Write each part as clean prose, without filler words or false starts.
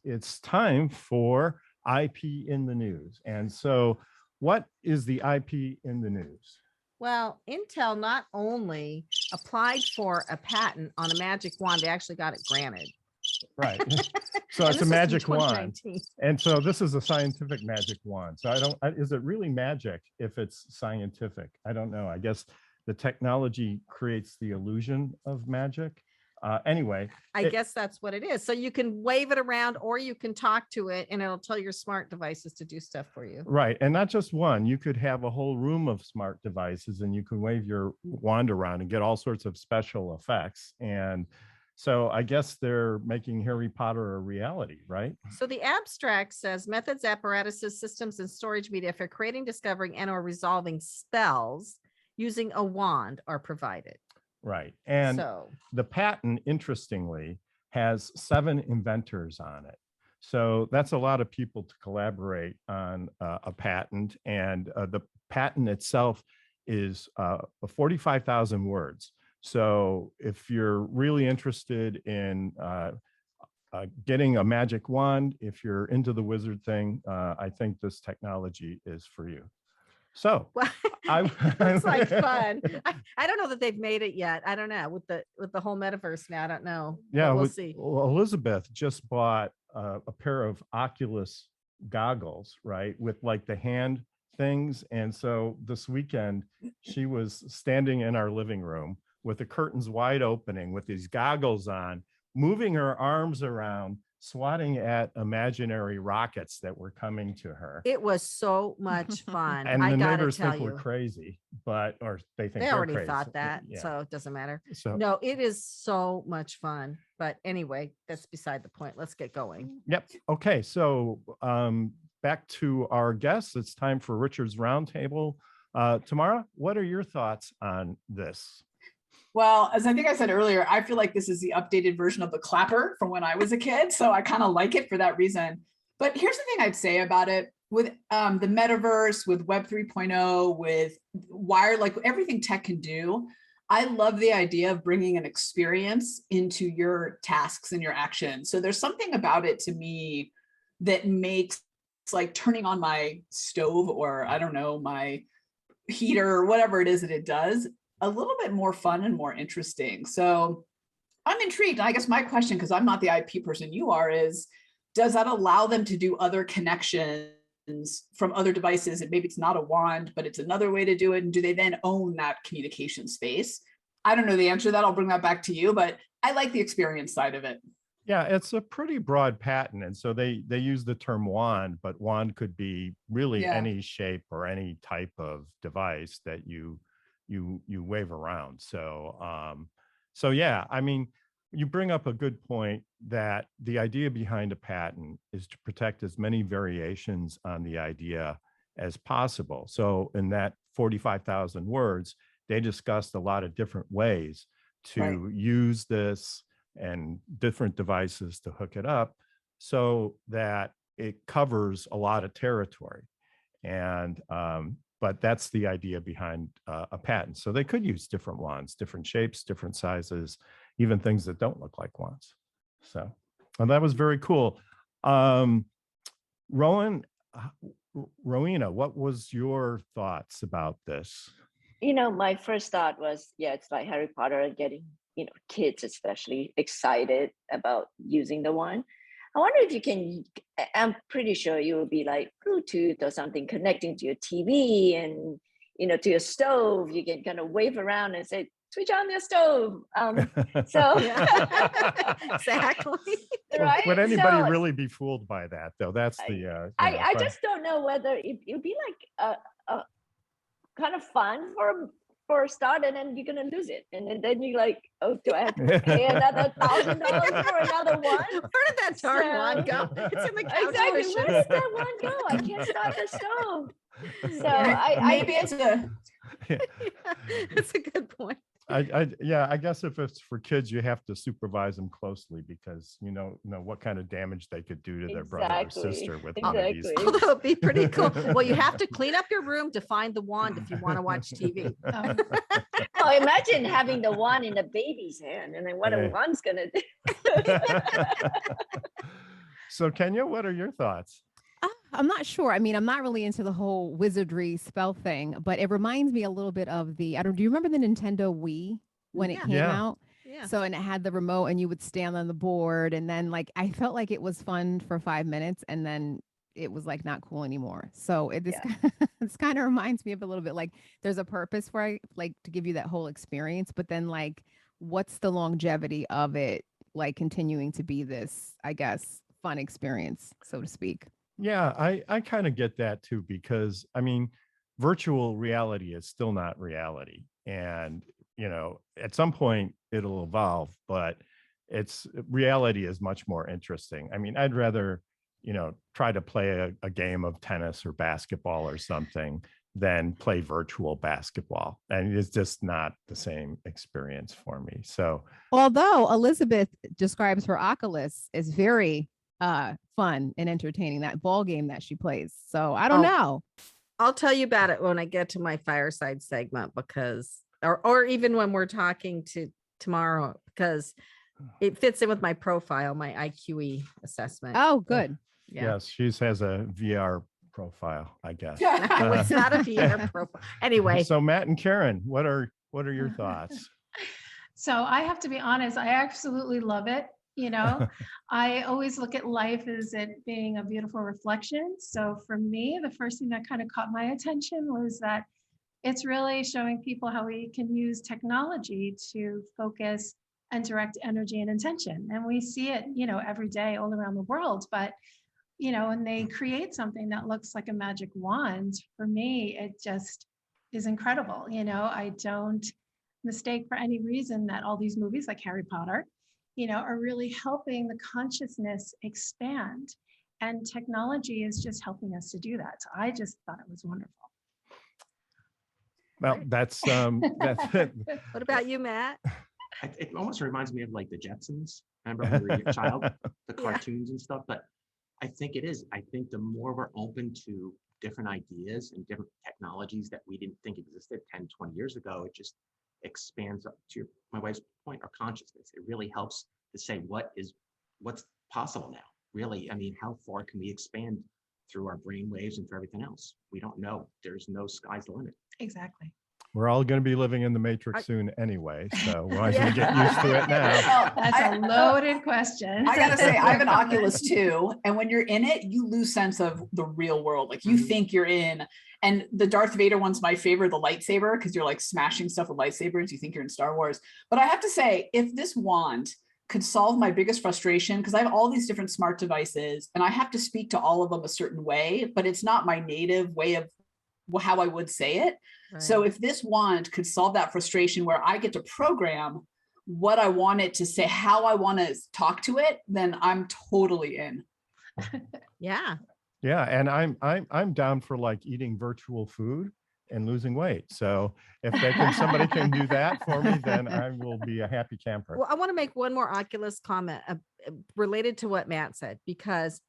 it's time for IP in the news. And so what is the IP in the news? Well, Intel not only applied for a patent on a magic wand, they actually got it granted. Right. So it's a magic wand. And so this is a scientific magic wand. So is it really magic if it's scientific? I don't know. I guess the technology creates the illusion of magic. Anyway, I guess that's what it is. So you can wave it around or you can talk to it and it'll tell your smart devices to do stuff for you. Right. And not just one, you could have a whole room of smart devices and you can wave your wand around and get all sorts of special effects. And so I guess they're making Harry Potter a reality, right? So the abstract says methods, apparatuses, systems, and storage media for creating, discovering, and or resolving spells using a wand are provided. Right. And so the patent, interestingly, has 7 inventors on it. So that's a lot of people to collaborate on a patent. And the patent itself is 45,000 words. So if you're really interested in getting a magic wand, if you're into the wizard thing, I think this technology is for you. So it's like fun. I don't know that they've made it yet. I don't know with the whole metaverse now. I don't know. Yeah, we'll see. Well, Elizabeth just bought a pair of Oculus goggles, right, with like the hand things. And so this weekend she was standing in our living room with the curtains wide opening with these goggles on, moving her arms around, swatting at imaginary rockets that were coming to her. It was so much fun. And the neighbors think we're crazy, or they think they already crazy. Thought that, yeah. So it doesn't matter. So, no, it is so much fun. But anyway, that's beside the point. Let's get going. Yep. Okay. So back to our guests. It's time for Richard's Roundtable. Tamara, what are your thoughts on this? Well, as I think I said earlier, I feel like this is the updated version of the clapper from when I was a kid. So I kind of like it for that reason. But here's the thing I'd say about it. With the metaverse, with Web 3.0, with wired, like everything tech can do, I love the idea of bringing an experience into your tasks and your actions. So there's something about it to me that makes like turning on my stove or I don't know, my heater or whatever it is that it does a little bit more fun and more interesting. So I'm intrigued. And I guess my question, because I'm not the IP person you are, is does that allow them to do other connections from other devices? And maybe it's not a wand, but it's another way to do it. And do they then own that communication space? I don't know the answer to that. I'll bring that back to you, but I like the experience side of it. Yeah, it's a pretty broad patent. And so they use the term wand, but wand could be really any shape or any type of device that you wave around. So yeah, I mean, you bring up a good point that the idea behind a patent is to protect as many variations on the idea as possible. So in that 45,000 words, they discussed a lot of different ways to use this and different devices to hook it up so that it covers a lot of territory. And but that's the idea behind a patent. So they could use different wands, different shapes, different sizes, even things that don't look like wands. So that was very cool. Rowena, what was your thoughts about this? You know, my first thought was, it's like Harry Potter getting, kids especially excited about using the wand. I wonder if you can, I'm pretty sure you will be like Bluetooth or something connecting to your TV and, to your stove. You can kind of wave around and say, switch on your stove. So exactly. Right? Would anybody really be fooled by that though? That's the, I just don't know whether it would be like a kind of fun for a start, and then you're gonna lose it, and then you're like, oh, do I have to pay another $1,000 for another one? Where did that darn wand go? It's in the couch. Exactly. Where did that one go? I can't start the stove. So maybe it's it's a good point. I guess if it's for kids, you have to supervise them closely because you know what kind of damage they could do to their brother or sister with one of these. Oh, that would be pretty cool. Well, you have to clean up your room to find the wand if you want to watch TV. Oh, imagine having the wand in the baby's hand and then what a wand's gonna do. So Kenya, what are your thoughts? I'm not sure. I mean, I'm not really into the whole wizardry spell thing, but it reminds me a little bit of do you remember the Nintendo Wii when it came out? Yeah. So, and it had the remote and you would stand on the board, and then like, I felt like it was fun for 5 minutes and then it was like not cool anymore. So this kind of reminds me of a little bit like there's a purpose for like to give you that whole experience, but then like, what's the longevity of it? Like continuing to be this, I guess, fun experience, so to speak. Yeah, I kind of get that too, because I mean, virtual reality is still not reality. And, at some point it'll evolve, but reality is much more interesting. I mean, I'd rather, try to play a game of tennis or basketball or something than play virtual basketball. And it's just not the same experience for me. So, although Elizabeth describes her Oculus as very fun and entertaining, that ball game that she plays. So I don't know. I'll tell you about it when I get to my fireside segment, because or even when we're talking to tomorrow, because it fits in with my profile, my IQE assessment. Oh, good. Yeah. Yes, she has a VR profile, I guess. No, it's not a VR profile. Anyway. So Matt and Karen, what are your thoughts? So I have to be honest, I absolutely love it. I always look at life as it being a beautiful reflection. So for me, the first thing that kind of caught my attention was that it's really showing people how we can use technology to focus and direct energy and intention. And we see it, every day all around the world. But, when they create something that looks like a magic wand, for me, it just is incredible. I don't mistake for any reason that all these movies like Harry Potter, are really helping the consciousness expand, and technology is just helping us to do that. So I just thought it was wonderful. Well, that's it. What about you, Matt? It almost reminds me of like the Jetsons. Remember when we were a child, the cartoons and stuff. But I think it is. I think the more we're open to different ideas and different technologies that we didn't think existed 10, 20 years ago, it just expands up to my wife's point, our consciousness. It really helps to say what's possible now. Really, I mean, how far can we expand through our brain waves and through everything else? We don't know. There's no sky's the limit. Exactly. We're all going to be living in the Matrix soon anyway, so we might as well get used to it now. That's a loaded question. I gotta say, I have an Oculus too, and when you're in it, you lose sense of the real world. Like you think you're in, and the Darth Vader one's my favorite, the lightsaber, because you're like smashing stuff with lightsabers. You think you're in Star Wars. But I have to say, if this wand could solve my biggest frustration, because I have all these different smart devices and I have to speak to all of them a certain way, but it's not my native way of how I would say it. Right. So if this wand could solve that frustration where I get to program what I want it to say, how I want to talk to it, then I'm totally in. Yeah. Yeah. And I'm down for like eating virtual food and losing weight. So if somebody can do that for me, then I will be a happy camper. Well, I want to make one more Oculus comment related to what Matt said, because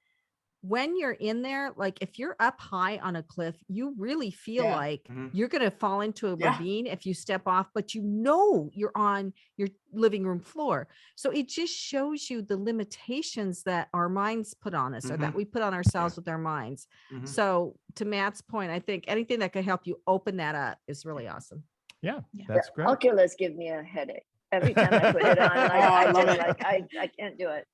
when you're in there, like if you're up high on a cliff, you really feel like you're going to fall into a ravine if you step off, but you're on your living room floor. So it just shows you the limitations that our minds put on us or that we put on ourselves with our minds. So to Matt's point, I think anything that could help you open that up is really awesome. Yeah, that's great. Oculus give me a headache. Every time I put it on, I can't do it.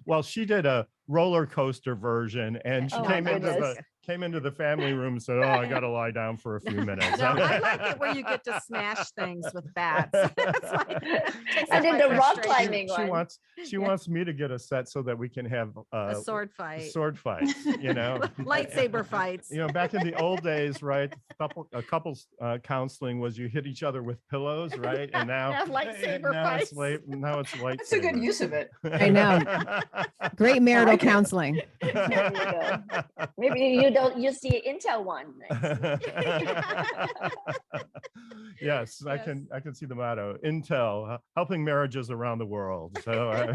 Well, she did a roller coaster version, and she came into the family room and said, "Oh, I got to lie down for a few minutes." No, I like it where you get to smash things with bats. I did the rock climbing one. She wants me to get a set so that we can have a sword fight. Sword fights, lightsaber fights. Back in the old days, right? Couples counseling was you hit each other with pillows, right? And now lightsaber fights. Now it's lightsaber. That's a good use of it. I know. Great marital counseling. There you go. Maybe you see Intel one. Yes, I can see the motto. Intel, helping marriages around the world. So